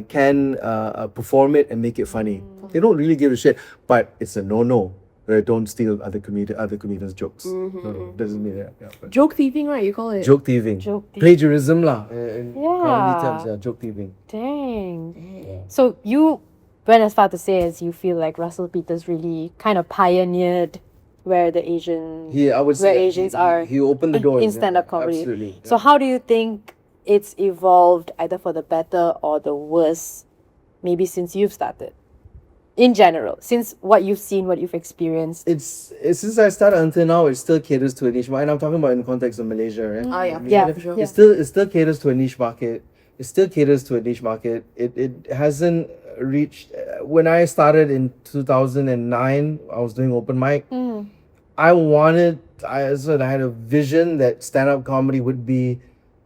can perform it and make it funny. They don't really give a shit, but it's a no. Don't steal other comedians' jokes. No, doesn't mean that. Yeah, but Joke thieving, right? You call it. joke thieving. Plagiarism lah. In comedy terms, joke thieving. Dang. So you went as far to say as you feel like Russell Peters really kind of pioneered where the I would say where Asians are He opened the doors in stand-up comedy. Absolutely. So how do you think it's evolved, either for the better or the worse, maybe since you've started? In general, since what you've seen, what you've experienced. It's since I started until now, it still caters to a niche market. And I'm talking about in the context of Malaysia, right? Oh yeah, Yeah. for sure. Yeah. It still caters to a niche market. It hasn't reached. When I started in 2009, I was doing open mic. I had a vision that stand-up comedy would be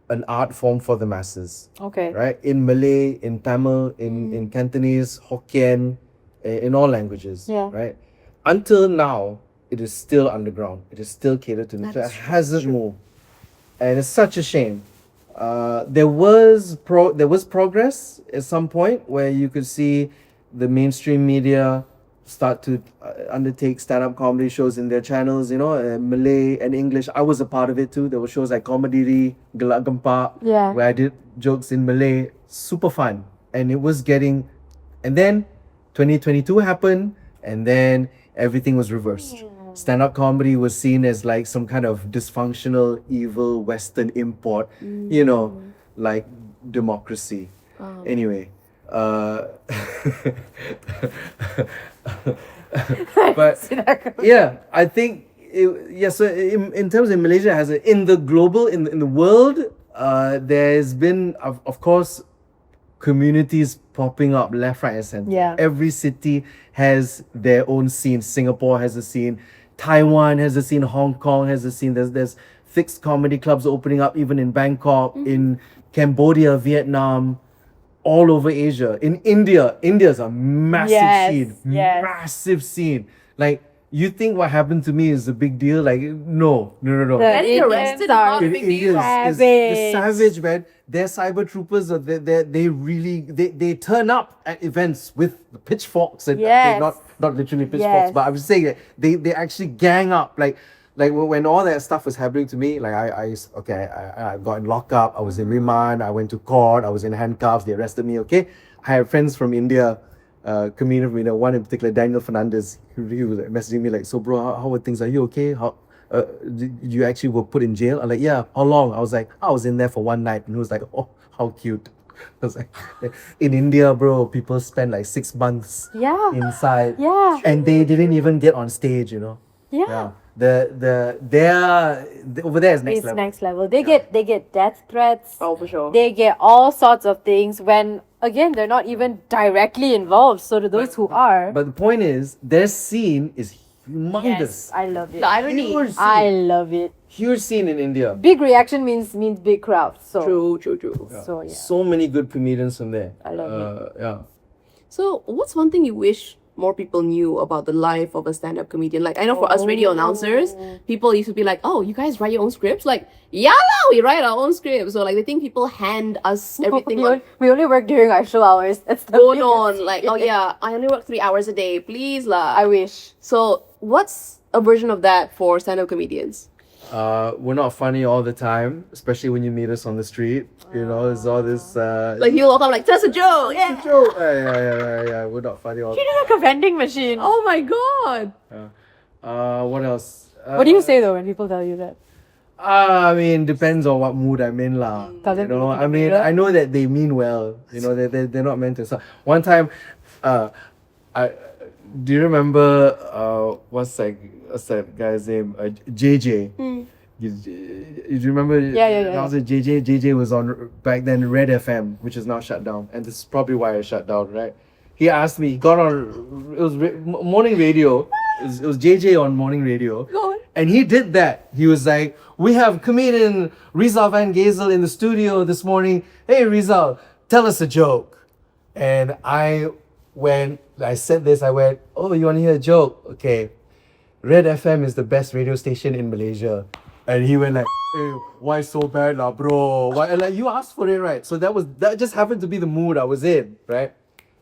an art form for the masses, Okay. right? In Malay, in Tamil, in Cantonese, Hokkien, in all languages, Yeah. right? Until now, it is still underground. It is still catered to niche. It hasn't moved, and it's such a shame. There was progress at some point where you could see the mainstream media start to undertake stand-up comedy shows in their channels, Malay and English. I was a part of it too. There were shows like Comediri, Gelak Gempak, Yeah. where I did jokes in Malay. Super fun. And it was and then 2022 happened, and then everything was reversed. Stand-up comedy was seen as like some kind of dysfunctional, evil Western import, like democracy. Anyway, but yeah, I think so in terms of Malaysia in the global in the world, there's been of course communities popping up left, right, and center. Yeah. Every city has their own scene. Singapore has a scene. Taiwan has a scene. Hong Kong has a scene. There's fixed comedy clubs opening up even in Bangkok, in Cambodia, Vietnam, all over Asia. In India's a massive scene. Yes. Massive scene. Like, you think what happened to me is a big deal? Like, no. Getting arrested is not a It big is. deal. It's the savage, man. They're cyber troopers. They turn up at events with pitchforks and Yes. not literally pitchforks, Yes. but I was saying that they actually gang up. Like when all that stuff was happening to me, like I got in lockup. I was in remand. I went to court. I was in handcuffs. They arrested me. Okay, I have friends from India. Comedian from India, one in particular, Daniel Fernandez, he was messaging me like, so bro, how are things? Are you okay? How you actually were put in jail? I'm like, yeah. How long? I was like, I was in there for one night. And he was like, oh, how cute. I was like, in India, bro, people spend like 6 months inside. Yeah. And they didn't even get on stage, Yeah. Over there is next It's level. next level. They get death threats. Oh, for sure. They get all sorts of things when, again, they're not even directly involved. So to those who are, But the point is, their scene is humongous. yes, I love it. The irony. Huge scene. I love it. Huge scene in India. Big reaction means big crowd. So True. So yeah. So many good comedians from there. I love it. Yeah. So, what's one thing you wish more people knew about the life of a stand-up comedian? Like, I know for us radio announcers, people used to be like, "Oh, you guys write your own scripts?" Like, yeah, lah, we write our own scripts. So, like, they think people hand us everything we only work during our show hours. That's the going biggest- on. Like, oh yeah, I only work 3 hours a day. Please, lah. I wish. So, what's a version of that for stand-up comedians? We're not funny all the time, especially when you meet us on the street. There's all this. Like, people walk up like, "That's a joke." Yeah. joke. Yeah. We're not funny all. She is like a vending machine. Oh my god. What else? What do you say though when people tell you that? I mean, depends on what mood I'm in, lah. Tell them to look in I the mean, mirror. I know that they mean well. They're not meant to. So one time, I do you remember what's that guy's name? JJ. You remember? Yeah. That was a JJ. JJ was on back then Red FM, which is now shut down, and this is probably why it shut down, right? He asked me. He got on. It was morning radio. It was JJ on morning radio. Go on. And he did that. He was like, "We have comedian Rizal and Geyzel in the studio this morning. Hey Rizal, tell us a joke." And I said this. I went, "Oh, you want to hear a joke? Okay. Red FM is the best radio station in Malaysia." And he went like, "Hey, why so bad lah, bro? Why?" And like, you asked for it, right? So that just happened to be the mood I was in, right?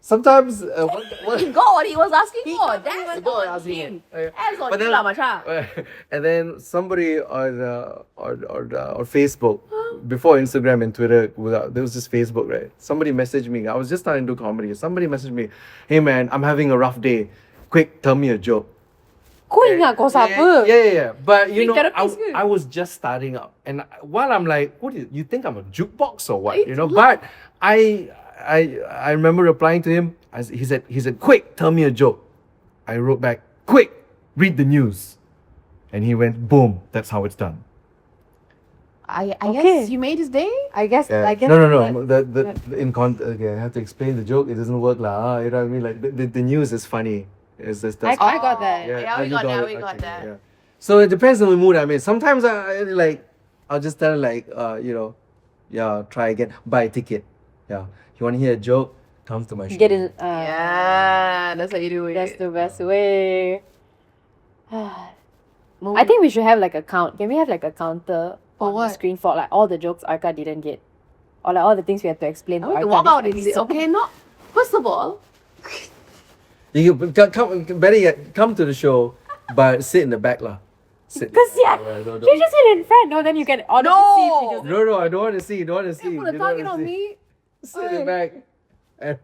Sometimes He got what he was asking for. he That's got what on asking him. for. That's on But you then- lah, Macha. and then somebody on Facebook before Instagram and Twitter, there was just Facebook, right? Somebody messaged me. I was just starting to do comedy. Somebody messaged me, "Hey man, I'm having a rough day. Quick, tell me a joke." Kau ingat kau siapa? Yeah. But you Free know, therapist ke? I was just starting up, and while I'm like, "What you think I'm a jukebox or what?" It's You know, but I remember replying to him. He said, "Quick, tell me a joke." I wrote back, "Quick, read the news," and he went, "Boom, that's how it's done." I Okay. guess you made his day. I guess. Yeah. I guess. No. Okay, I have to explain the joke. It doesn't work lah. You know what I mean? Like the news is funny. It's just that's I got that. Yeah, we you got that. it. We got that. Yeah. So it depends on the mood I'm in. Sometimes I'll just tell like try again, buy a ticket. Yeah, you want to hear a joke? Come to my show. Get in. Yeah, that's how you do it. That's the best way. I think we should have like a count. Can we have like a counter For on what? the screen for like all the jokes Arka didn't get, or like all the things we had to explain I to want to Arka walk out this in this. episode? Okay, not. First of all, You come better yet, come to the show, but sit in the back lah. Sit. Cause yeah, No, you just sit in front. No, then you can order No! seats. You just- no, I don't want to see. Don't want to see. you put a You don't target wanna on see. me. Sit in the back and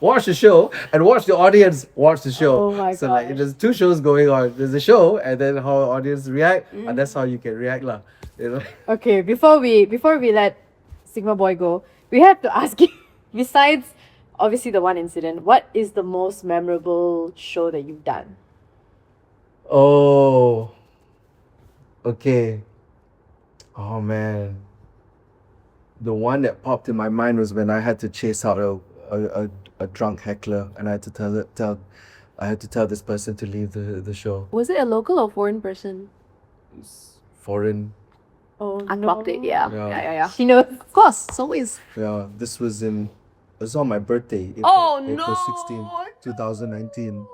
watch the show and watch the audience watch the show. Oh my So like gosh. there's two shows going on. There's a show and then how audience react, and that's how you can react lah. You know. Okay, before we let Sigma Boy go, we have to ask you. Besides, obviously the one incident, what is the most memorable show that you've done? Oh. Okay. Oh man. The one that popped in my mind was when I had to chase out a drunk heckler, and I had to tell this person to leave the show. Was it a local or foreign person? Foreign. Oh, Unlocked it. Yeah. Yeah. Yeah. She knows. Of course, it's always. Yeah, this was it was on my birthday, April 16th, 2019.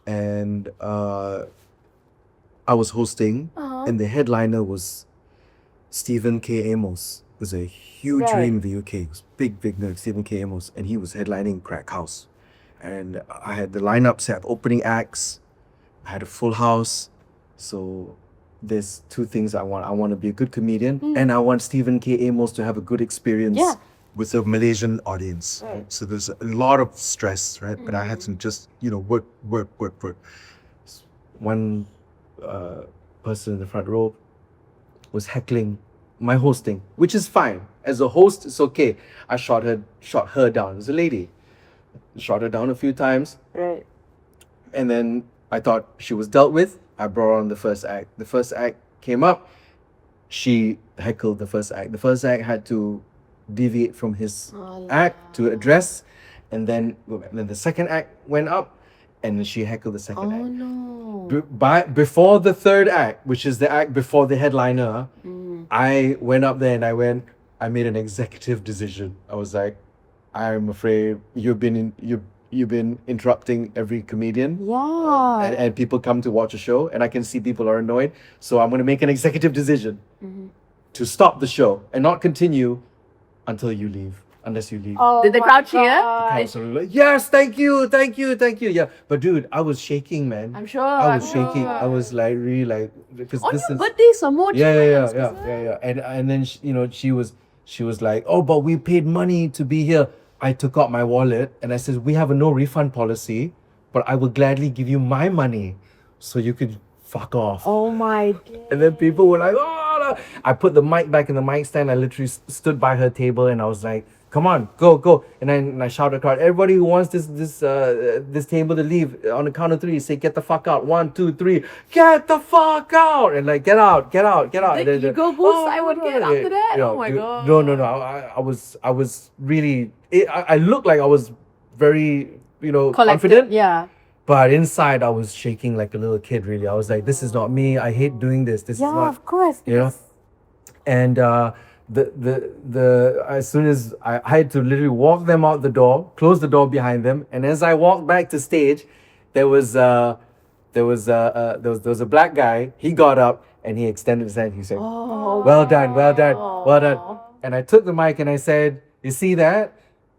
And I was hosting, Uh-huh. and the headliner was Stephen K. Amos. It was a huge Right. name in the UK. It was big name, Stephen K. Amos, and he was headlining Crack House. And I had the lineup set, opening acts. I had a full house. So there's two things I want. I want to be a good comedian, and I want Stephen K. Amos to have a good experience Yeah. with a Malaysian audience. Right. So there's a lot of stress, right? But I had to just, work. One person in the front row was heckling my hosting, which is fine. As a host, it's okay. I shot her down. It was a lady. Shot her down a few times, Right. and then I thought she was dealt with. I brought on the first act. The first act came up. She heckled the first act. The first act had to deviate from his act to address, and then the second act went up, and she heckled the second act. No. Before the third act, which is the act before the headliner, I went up there and I made an executive decision. I was like, I'm afraid you've been interrupting every comedian. Yeah. And people come to watch a show, and I can see people are annoyed. So I'm going to make an executive decision to stop the show and not continue until you leave, unless you leave. Oh Did the my crowd cheer? God. I was sort of like, yes, thank you. Yeah, but dude, I was shaking, man. I'm sure. I was I'm shaking. sure. I was like really like because On this your is birthday, some more. yeah. And then she was like, oh, but we paid money to be here. I took out my wallet and I said, we have a no refund policy, but I will gladly give you my money so you could fuck off. Oh my. And then people were like, oh, no. I put the mic back in the mic stand. I literally stood by her table and I was like, come on, go. And I shout at the crowd, everybody who wants this table to leave, on the count of 3, say, get the fuck out. 1, 2, 3, get the fuck out. And like, get out. Then And you go boost, I would get after that. Oh my god. No. I was really, I looked like I was very, confident. Yeah. But inside, I was shaking like a little kid, really. I was like, this is not me. I hate doing this. This is not, of course. And as soon as I had to literally walk them out the door, close the door behind them, and as I walked back to stage, there was a black guy. He got up and he extended his hand. He said, well done. And I took the mic and I said, you see that?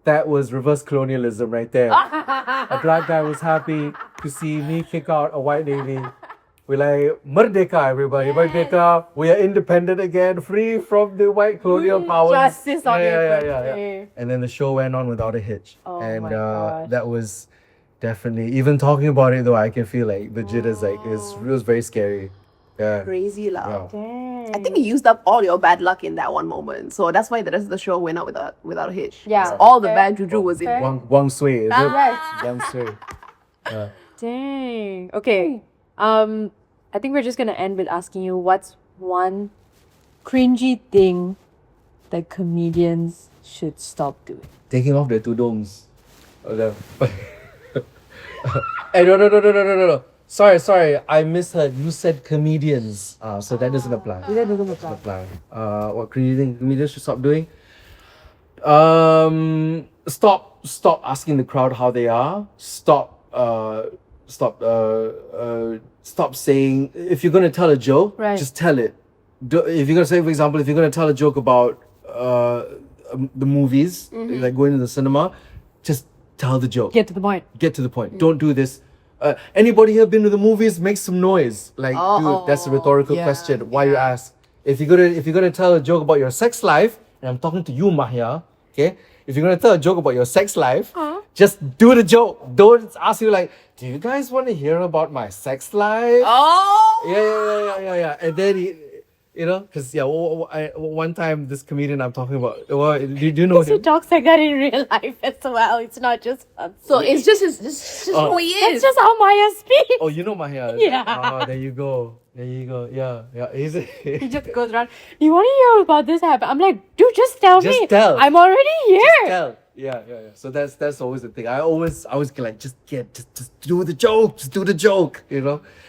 That was reverse colonialism right there. A black guy was happy to see me kick out a white lady. We're like, Merdeka, everybody. Merdeka. We are independent again, free from the white colonial powers. Justice on your birthday. And then the show went on without a hitch. My gosh. That was definitely, even talking about it though, I can feel like the jitters, like, it was very scary. Yeah. Crazy love. Yeah. Dang. I think you used up all your bad luck in that one moment. So that's why the rest of the show went out without a hitch. Yeah. So all the Fair. bad juju was in Fair. it. Wang Sui, is it? Yes. Wang Sui. Yeah. Dang. Okay. I think we're just gonna end with asking you, what's one cringy thing that comedians should stop doing? Taking off their tudungs. Hey, no. Sorry, I misheard. You said comedians. So that doesn't apply. That doesn't apply. What crazy thing comedians should stop doing? Stop asking the crowd how they are. Stop saying, if you're gonna tell a joke, Right. just tell it. If you're gonna say, for example, if you're gonna tell a joke about the movies, like going to the cinema, just tell the joke. Get to the point. Get to the point. Don't do this. Anybody here been to the movies? Make some noise. Like, dude, that's a rhetorical question. Why you ask? If you're gonna tell a joke about your sex life, and I'm talking to you, Mahia, okay? If you're gonna tell a joke about your sex life, just do the joke. Don't ask you like, do you guys want to hear about my sex life? Yeah. And then because one time this comedian I'm talking about, do you know He him? talks like that in real life as well. It's not just So it's just who he That's is. just how Maya speaks. Oh, you know Mahia? Yeah. There you go. Yeah. He just goes around, you want to hear about this happen? I'm like, dude, just tell me. Just tell. I'm already here. Tell. Yeah. So that's always the thing. I always like, just do the joke. Just do the joke,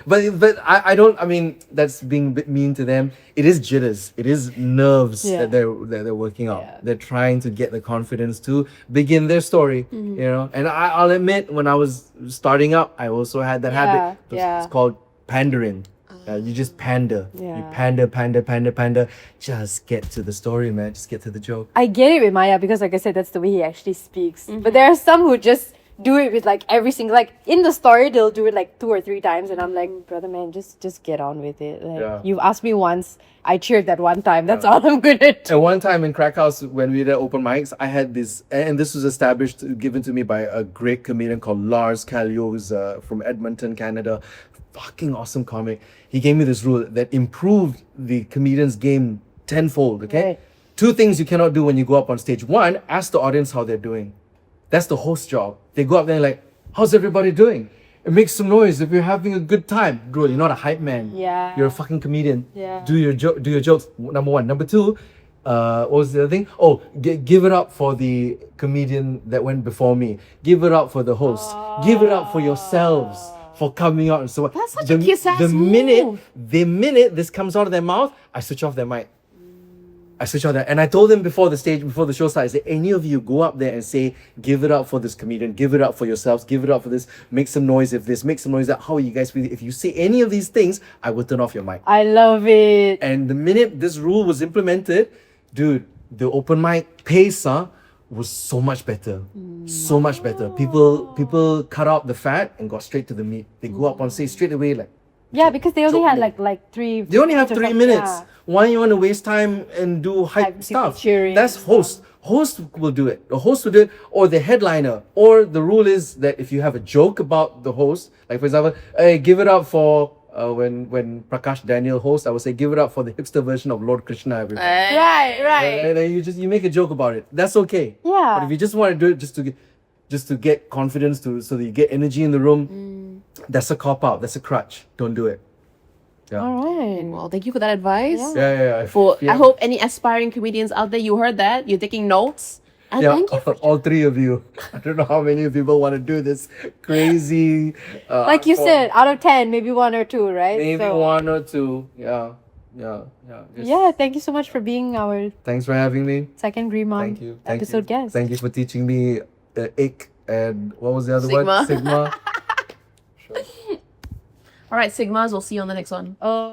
But I don't. I mean, that's being a bit mean to them. It is jitters. It is nerves Yeah. that they're working out. Yeah. They're trying to get the confidence to begin their story. And I'll admit, when I was starting up, I also had that habit. It's called pandering. You just pander. Yeah. You pander. Just get to the story, man. Just get to the joke. I get it with Maya because, like I said, that's the way he actually speaks. But there are some who just do it with like every single, like in the story they'll do it like 2 or 3 times, and I'm like, brother man, just get on with it. Like, you've asked me once, I cheered that one time. That's all I'm gonna do. And one time in Krakow, when we did open mics, I had this, and this was given to me by a great comedian called Lars Kallio, who's from Edmonton, Canada. Fucking awesome comic. He gave me this rule that improved the comedian's game tenfold. Okay, Right. 2 things you cannot do when you go up on stage. 1, ask the audience how they're doing. That's the host job. They go up there and like, how's everybody doing? It makes some noise if you're having a good time. Bro, you're not a hype man. Yeah. You're a fucking comedian. Yeah. Do your jokes. Number 1. Number 2, what was the other thing? Oh, give it up for the comedian that went before me. Give it up for the host. Give it up for yourselves for coming out and so on. That's such a kiss-ass the move. minute this comes out of their mouth, I switch off their mic. And I told them before the show started, I said, any of you go up there and say, give it up for this comedian, give it up for yourselves, give it up for this, make some noise if this, make some noise that. How are you guys feeling? If you say any of these things, I will turn off your mic. I love it. And the minute this rule was implemented, dude, the open mic pace was so much better. So much better. People cut out the fat and got straight to the meat. They go up on stage straight away like, Yeah, because they only joke had me. like 3. they only have 3 something, minutes. yeah. Why you want to waste time and do hype Have people stuff? cheering That's and host. Host will do it. The host will do it, or the headliner. Or the rule is that if you have a joke about the host, like for example, hey, give it up for when Prakash Daniel hosts, I would say, give it up for the hipster version of Lord Krishna, everybody. Right. And then you make a joke about it. That's okay. Yeah. But if you just want to do it just to get confidence so that you get energy in the room, that's a cop out. That's a crutch. Don't do it. Yeah. All right. Well, thank you for that advice. Yeah. I hope any aspiring comedians out there, you heard that. You're taking notes. And thank you for all three of you. I don't know how many people want to do this crazy. Like you said, out of 10, maybe 1 or 2, right? Maybe So- 1 or 2. Yeah. Yeah, thank you so much for being our Thanks for having me. second Green Mom Thank you. episode guest. Thank you for teaching me ick and what was the other Sigma. one? Sigma. Sure. All right, Sigmas. We'll see you on the next one. Oh.